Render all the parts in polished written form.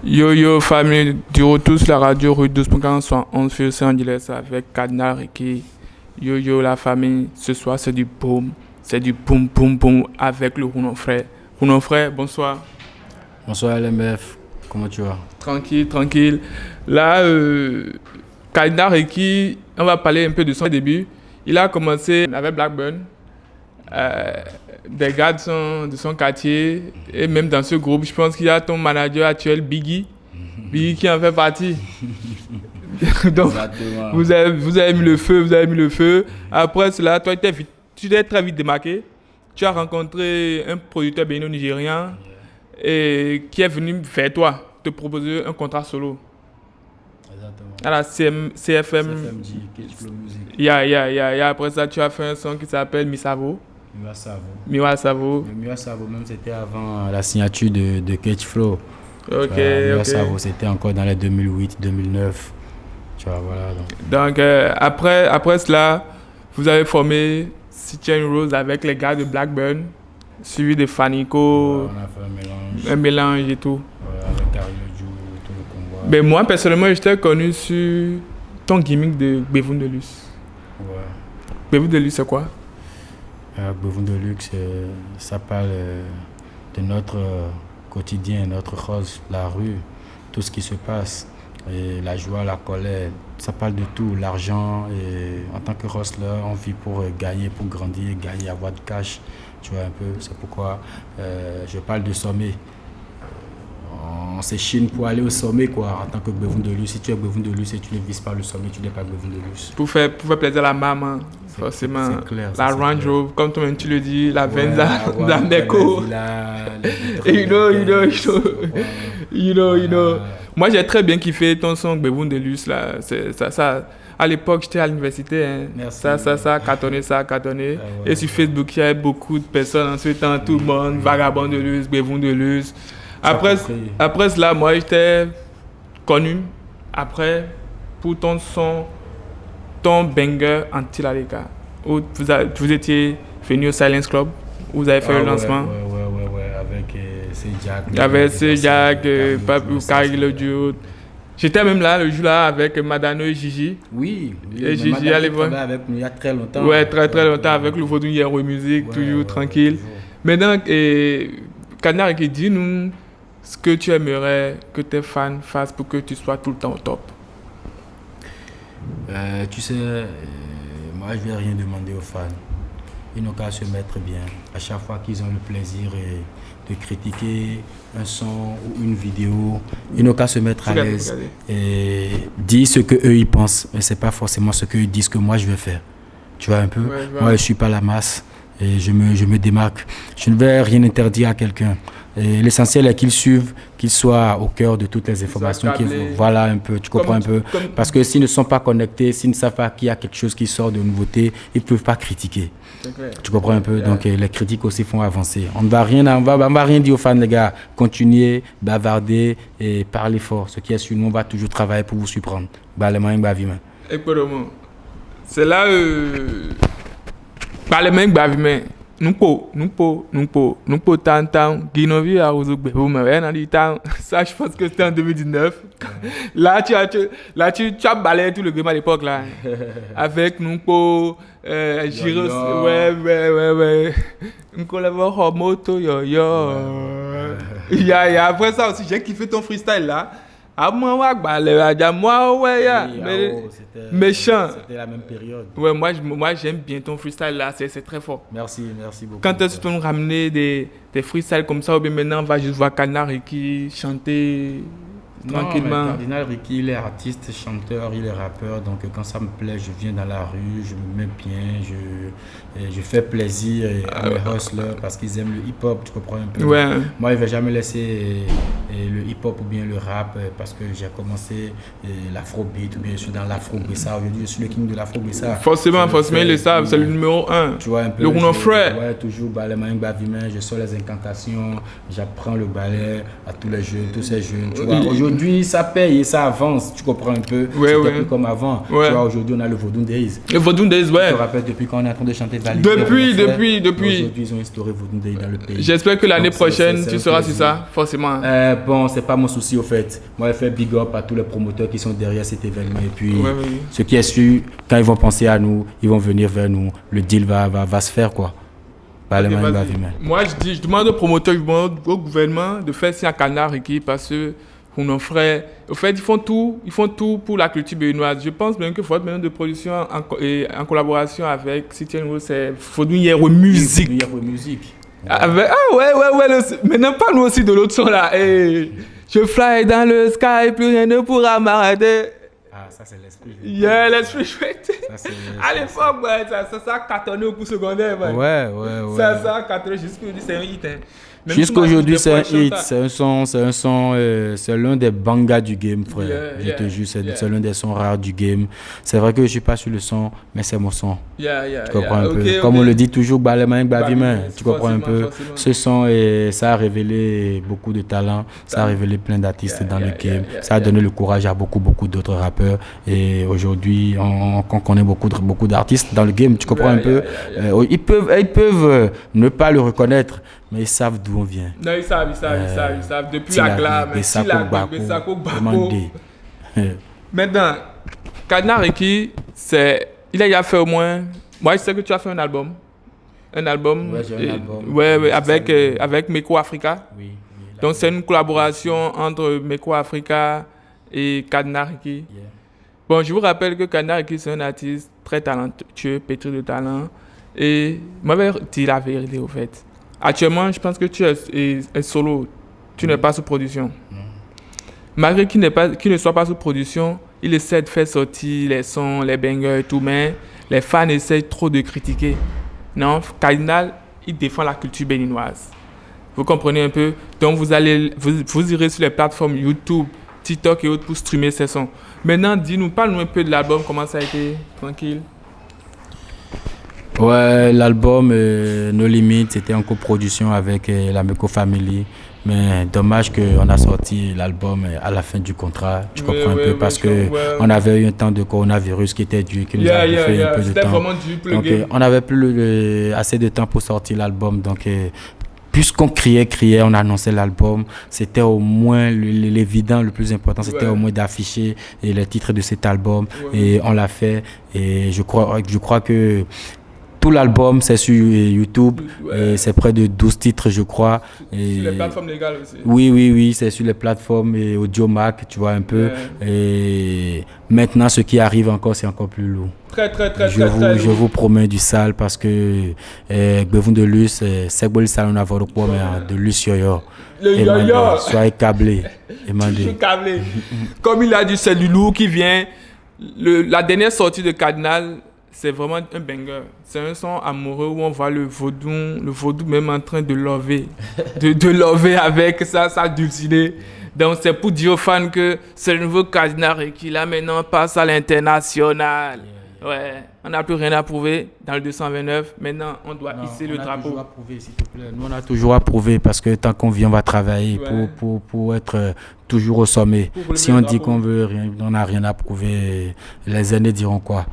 Yo yo famille, du retour sur la radio rue 12.41 sur Los Angeles avec Kadna Ricky. Yo yo la famille, ce soir c'est du boom boom boom avec le Rounon frère. Rounon frère, bonsoir. Bonsoir LMF, comment tu vas? Tranquille. Là, Kadna Ricky, on va parler un peu de son début. Il a commencé avec Blackburn. Des gars de son quartier et même dans ce groupe, je pense qu'il y a ton manager actuel, Biggie qui en fait partie. Donc, vous avez mis le feu. Après cela, toi, tu t'es très vite démarqué. Tu as rencontré un producteur bénino-nigérien et qui est venu vers toi te proposer un contrat solo. Exactement. À la CFM. CFMG, Cage Flow Music. Après ça, tu as fait un son qui s'appelle Misavo. Miwa Savo, même c'était avant la signature de Cage Flow. Ok. Savo, c'était encore dans les 2008-2009. Tu vois, voilà. Donc après cela, vous avez formé City and Rose avec les gars de Blackburn, suivi de Fanico. On a fait un mélange et tout. Avec Gary Leju, tout le convoi. Mais moi, personnellement, j'étais connu sur ton gimmick de Bevoun de Luce. Ouais. Bevoun de Luce, c'est quoi? Bevoun de Luxe, ça parle de notre quotidien, notre rose, la rue, tout ce qui se passe, et la joie, la colère, ça parle de tout, l'argent. Et en tant que hustler, on vit pour gagner, pour grandir, gagner, avoir de cash, tu vois un peu. C'est pourquoi je parle de sommet. On s'échine pour aller au sommet, quoi, en tant que Bevoun de Luxe. Si tu es Bevoun de Luxe et tu ne vises pas le sommet, tu n'es pas Bevoun de Luxe. Pour faire plaisir à la maman. Forcément, c'est clair, la Range Rover, comme toi-même tu le dis, la Venza, la Meco. You know. Moi, j'ai très bien kiffé ton son Bevoun de Luce là. Ça, à l'époque, j'étais à l'université. Hein. Ça a cartonné. Et sur Facebook, il y avait beaucoup de personnes en ce temps, tout le monde, Vagabond de Luce, Bevoun de Luce. Après cela, moi, j'étais connu. Après, pour ton son, ton banger Anti-Laleka, où vous étiez venu au Silence Club, où vous avez fait le lancement. Ouais, avec C-Jack. Avec C-Jack, Kari Leju. J'étais même là, le jour là, avec Madano et Gigi. Oui. Et Gigi allait voir. Avec nous il y a très longtemps. Ouais, très longtemps, avec le Vaudou Hero Music, toujours tranquille. Maintenant, Kadna, dis-nous ce que tu aimerais que tes fans fassent pour que tu sois tout le temps au top. Tu sais, moi je vais rien demander aux fans. Ils n'ont qu'à se mettre bien. À chaque fois qu'ils ont le plaisir de critiquer un son ou une vidéo, ils n'ont qu'à se mettre à l'aise et dire ce qu'eux ils pensent. Mais c'est pas forcément ce qu'eux disent que moi je vais faire. Tu vois un peu? Moi je suis pas la masse et je me démarque. Je ne vais rien interdire à quelqu'un. Et l'essentiel est qu'ils suivent, qu'ils soient au cœur de toutes les informations. Voilà un peu, tu comprends un peu. Parce que s'ils ne sont pas connectés, s'ils ne savent pas qu'il y a quelque chose qui sort de nouveauté, ils ne peuvent pas critiquer. Tu comprends un peu. Donc les critiques aussi font avancer. On ne va rien dire aux fans, les gars. Continuez, bavarder et parler fort. Ce qui est sûr, nous, on va toujours travailler pour vous surprendre. C'est là... Nous po tant Guinovi à Ouzougbé. Ça, je pense que c'était en 2019. Là, tu as balayé tout le game à l'époque là. Avec nous po Giros. Ouais. Nous collaborons moto yo. Après ça aussi, j'ai kiffé ton freestyle là. Méchant. C'était la même période. Ouais, moi j'aime bien ton freestyle là, c'est très fort. Merci beaucoup. Quand est-ce que tu peux nous ramener des freestyles comme ça ou bien maintenant on va juste voir Kadna Ricky chanter tranquillement? Cardinal Ricky, il est artiste, chanteur, il est rappeur, donc quand ça me plaît, je viens dans la rue, je me mets bien, je fais plaisir à mes hustlers parce qu'ils aiment le hip-hop, tu comprends un peu? Ouais. Moi, je ne vais jamais laisser le hip-hop ou bien le rap parce que j'ai commencé l'afrobeat ou bien je suis dans l'afro-bessa. Aujourd'hui, je suis le king de l'afro-bessa. Forcément, ils le savent, c'est le numéro 1. Tu vois un peu. Le Rounon frère. Ouais, toujours ballet, je sors les incantations, j'apprends le ballet à tous les jeunes, tous ces jeunes. Tu vois, aujourd'hui, aujourd'hui, ça paye et ça avance. Tu comprends un peu? C'était plus comme avant. Tu vois, aujourd'hui, on a le Vodun Days. Le Vodun Days, ouais. Je te rappelle, depuis quand on est en train de chanter Valide. Depuis. Aujourd'hui, ils ont instauré Vodun Days dans le pays. J'espère que l'année prochaine, tu seras sur ça, forcément. Bon, c'est pas mon souci, au fait. Moi, je fais big up à tous les promoteurs qui sont derrière cet événement. Et puis, ce qui est sûr, quand ils vont penser à nous, ils vont venir vers nous. Le deal va se faire, quoi. Moi, je demande aux promoteurs, je demande au gouvernement de faire signer à Kadna Reiki parce que pour nos frères, au fait, ils font tout pour la culture béninoise. Je pense même que votre maison de production en collaboration avec City & Rose, c'est Vodun Music. Maintenant, pas nous aussi de l'autre son là. Hey, je fly dans le sky, plus rien ne pourra m'arrêter. Ah, ça c'est l'esprit. L'esprit chouette. À l'époque, ça cartonnait au coup secondaire. Ouais. Ça cartonnait jusqu'aujourd'hui, c'est un hit. Jusqu'aujourd'hui, c'est un hit. C'est l'un des bangas du game, frère. Je te jure, c'est l'un des sons rares du game. C'est vrai que je suis pas sur le son, mais c'est mon son. Tu comprends un peu. Comme on le dit toujours, Balemain, Bavimain. Tu comprends un peu. Ce son, ça a révélé beaucoup de talents. Ça a révélé plein d'artistes dans le game. Ça a donné le courage à beaucoup d'autres rappeurs. Et aujourd'hui, on connaît beaucoup d'artistes dans le game. Tu comprends un peu. Ils peuvent ne pas le reconnaître, mais ils savent d'où on vient. Non, ils savent. Depuis la glam, Bessako, Bako. Maintenant, Kadna Reiki, il a déjà fait au moins... Moi, je sais que tu as fait un album. Ouais, j'ai un album. Avec Meko Africa. Oui. Donc, c'est une collaboration entre Meko Africa et Kadna Reiki. Bon, je vous rappelle que Kadna Reiki, c'est un artiste très talentueux, pétri de talent. Et moi, je vais dire la vérité, au fait. Actuellement, je pense que tu es solo. Tu n'es pas sous production. Malgré qu'il ne soit pas sous production, il essaie de faire sortir les sons, les bangers et tout, mais les fans essaient trop de critiquer. Non, Cardinal, il défend la culture béninoise. Vous comprenez un peu? Donc, vous irez sur les plateformes YouTube, TikTok et autres pour streamer ces sons. Maintenant, parle-nous un peu de l'album, comment ça a été? Tranquille. Ouais, l'album No Limit, c'était en coproduction avec la Meko Family. Mais dommage qu'on a sorti l'album à la fin du contrat. Tu comprends un peu parce qu'on avait eu un temps de coronavirus qui était dur, qui nous a fait un peu de temps. Vraiment dur pour donc, on n'avait plus assez de temps pour sortir l'album. Donc, puisqu'on criait, on annonçait l'album, c'était au moins l'évident, le plus important, c'était au moins d'afficher les titres de cet album. Et on l'a fait. Et je crois que tout l'album, c'est sur YouTube. Et c'est près de 12 titres, je crois. Et sur les plateformes légales aussi. Oui, c'est sur les plateformes et Audiomack, tu vois un peu. Et maintenant, ce qui arrive encore, c'est encore plus lourd. Très Je vous promets du sale parce que Bevon de Luce, c'est que le salon n'a pas de Luce yo. Le yo-yo. Soyez câblé. Câblé. Comme il a dit, c'est Loulou qui vient. La dernière sortie de Cardinal, c'est vraiment un banger. C'est un son amoureux où on voit le vaudou même en train de lover. de lover avec sa dulcinée. Donc c'est pour dire aux fans que c'est le nouveau Cardinal qui là maintenant passe à l'international. Ouais, on n'a plus rien à prouver dans le 229. Maintenant, on doit hisser le drapeau. Toujours à prouver, s'il te plaît. Nous, on a toujours à prouver parce que tant qu'on vient, on va travailler pour être toujours au sommet. Si on dit qu'on veut rien, on n'a rien à prouver, les aînés diront quoi?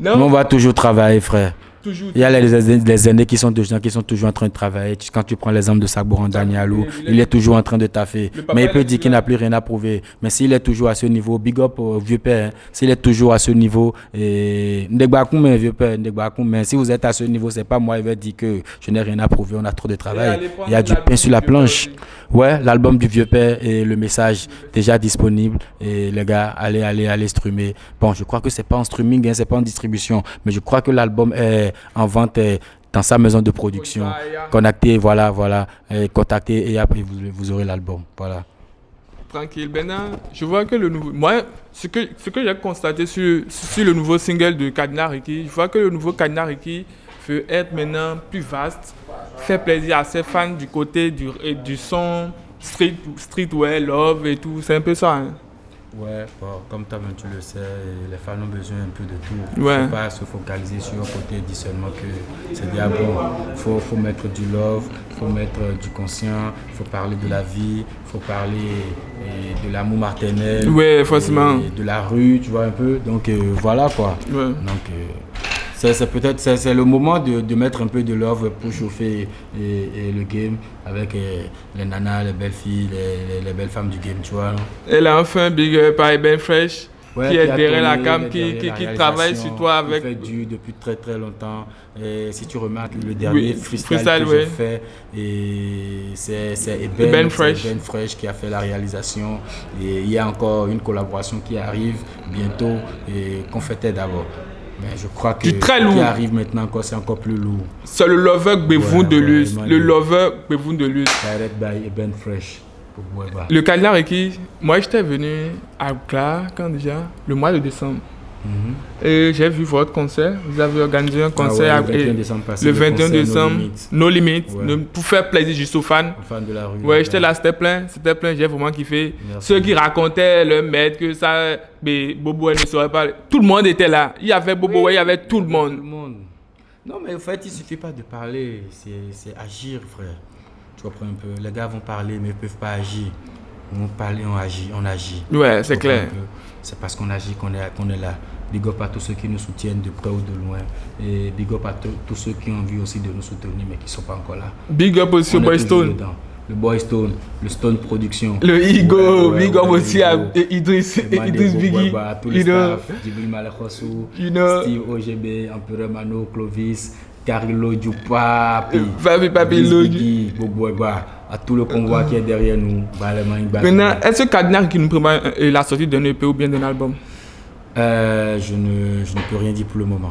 Non. Nous, on va toujours travailler, frère. Il y a les aînés qui sont toujours en train de travailler. Quand tu prends l'exemple de Sakboran Danielou, il est toujours en train de taffer. Mais il peut dire qu'il n'a plus rien à prouver. Mais s'il est toujours à ce niveau, big up au vieux père. S'il est toujours à ce niveau, vieux père, mais si vous êtes à ce niveau, c'est pas moi, il va dire que je n'ai rien à prouver, on a trop de travail. Il y a du pain sur la planche. Ouais, l'album du vieux père et le message déjà disponible. Et les gars, allez streamer. Bon, je crois que c'est pas en streaming, c'est pas en distribution, mais je crois que l'album est en vente dans sa maison de production. Contactez, contactez et après vous aurez l'album. Voilà. Tranquille. Maintenant, je vois que le nouveau... Moi, ce que j'ai constaté sur le nouveau single de Kadna Reiki, je vois que le nouveau Kadna Reiki veut être maintenant plus vaste, faire plaisir à ses fans du côté du son streetwear, love et tout. C'est un peu ça. Hein? Ouais, bon, comme toi-même tu le sais, les fans ont besoin un peu de tout. Il Ouais. ne faut pas se focaliser sur un côté et dire seulement que c'est bien bon. Il faut mettre du love, il faut mettre du conscient, il faut parler de la vie, il faut parler de l'amour maternel, Ouais, forcément. de la rue, tu vois un peu. Donc voilà quoi. Ouais. Donc c'est le moment de mettre un peu de love pour chauffer et le game avec les nanas, les belles filles, les belles femmes du game, tu vois. Elle a enfin big up à Ben Fresh, Ouais, qui est a derrière la tourné, cam, derrière qui la travaille sur toi avec. Il fait depuis très très longtemps. Et si tu remarques le dernier freestyle que ouais. j'ai fait, c'est Ben Fresh. Ben Fresh qui a fait la réalisation. Et il y a encore une collaboration qui arrive bientôt et qu'on fêtait d'abord. Mais je crois que très ce lourd. qui arrive maintenant c'est encore plus lourd. C'est le lover Bevoun de Luz. Le lover Bevoun de Luz. Direct by Ben Fresh. Le Cadillac Requis, moi j'étais venu à Gla, quand déjà, le mois de décembre. Et j'ai vu votre concert. Vous avez organisé un concert le 21 décembre passé. Le 21 décembre, No Limit, pour faire plaisir juste aux fans. Aux fans de la rue. Ouais, j'étais là, c'était plein, j'ai vraiment kiffé. Merci. Ceux qui racontaient le maître que ça, Bobo ne saurait pas. Tout le monde était là. Il y avait Bobo, il y avait tout le monde. Non, mais en fait, il suffit pas de parler, c'est agir, frère. Tu comprends un peu. Les gars vont parler, mais ils peuvent pas agir. On parle, on agit. Ouais, c'est clair. C'est parce qu'on agit qu'on est là. Big up à tous ceux qui nous soutiennent de près ou de loin. Et big up à tous ceux qui ont envie aussi de nous soutenir, mais qui ne sont pas encore là. Big up aussi au Boy Stone. Le Boy Stone, le Stone Production. Le Igo, big up aussi à Idriss Biggie. À tous les staff, Djibril Malekhossou, Steve OGB, Empereur Mano, Clovis, Carilo Djupa, Papi Biggie, Boboeba, à tout le convoi qui est derrière nous. Maintenant, est-ce que Cadillac qui nous prépare la sortie d'un EP ou bien d'un album? Je ne peux rien dire pour le moment.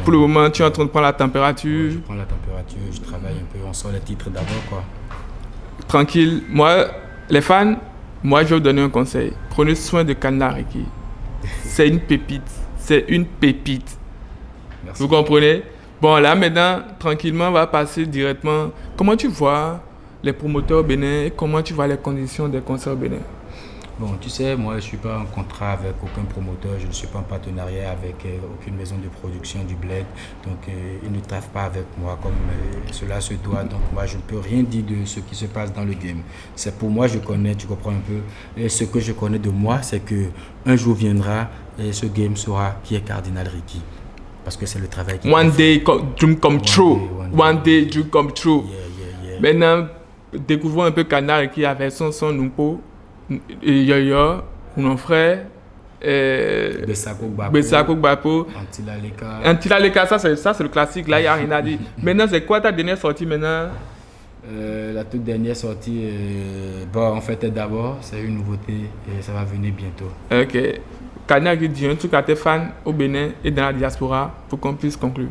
Pour le moment, tu es en train de prendre la température. Ouais, je prends la température, je travaille un peu, on sort les titres d'abord quoi. Tranquille. Moi, les fans, je vais vous donner un conseil. Prenez soin de Cadillac Requis. C'est une pépite. Merci. Vous comprenez? Bon, là maintenant, tranquillement, on va passer directement. Comment tu vois les promoteurs au Bénin et comment tu vois les conditions des concerts au Bénin? Bon, tu sais, moi, je ne suis pas en contrat avec aucun promoteur, je ne suis pas en partenariat avec aucune maison de production du Bled. Donc, ils ne travaillent pas avec moi comme cela se doit. Donc, moi, je ne peux rien dire de ce qui se passe dans le game. C'est pour moi, je connais, tu comprends un peu. Et ce que je connais de moi, c'est qu'un jour viendra et ce game saura qui est Cardinal Requis. Parce que c'est le travail qui One day, dream come true. One day, dream come true. Yeah. Maintenant, découvrons un peu Cadillac Requis avec son Numpo. Et Yo-Yo, mon frère, Bessako Gbapo, Antilaleka, ça c'est le classique, là il n'y a rien à dire. Maintenant, c'est quoi ta dernière sortie maintenant? La toute dernière sortie, en fait, d'abord, c'est une nouveauté et ça va venir bientôt. Ok. Cadillac Requis dit un truc à tes fans au Bénin et dans la diaspora pour qu'on puisse conclure.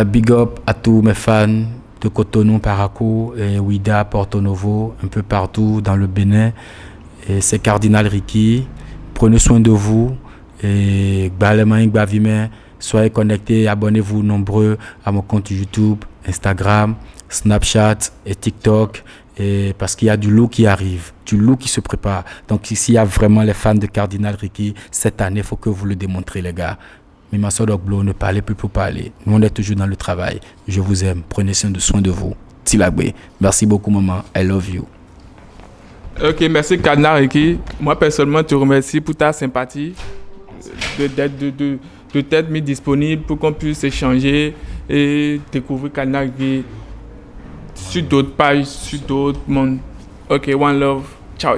Big up à tous mes fans de Cotonou, Parakou, Ouida, Porto Novo, un peu partout dans le Bénin. Et c'est Cardinal Requis. Prenez soin de vous. Et soyez connectés, abonnez-vous nombreux à mon compte YouTube, Instagram, Snapchat et TikTok. Et parce qu'il y a du lourd qui arrive, du lourd qui se prépare. Donc ici, il y a vraiment les fans de Cardinal Requis. Cette année, il faut que vous le démontrez, les gars. Mais ma soeur Doglo, ne parlez plus pour parler. Nous, on est toujours dans le travail. Je vous aime. Prenez soin de vous. Tilagbe. Merci beaucoup, maman. I love you. Ok, merci Cadillac Requis. Moi, personnellement, te remercie pour ta sympathie, de t'être mis disponible pour qu'on puisse échanger et découvrir Cadillac Requis sur d'autres pages, sur d'autres mondes. Ok, one love. Ciao.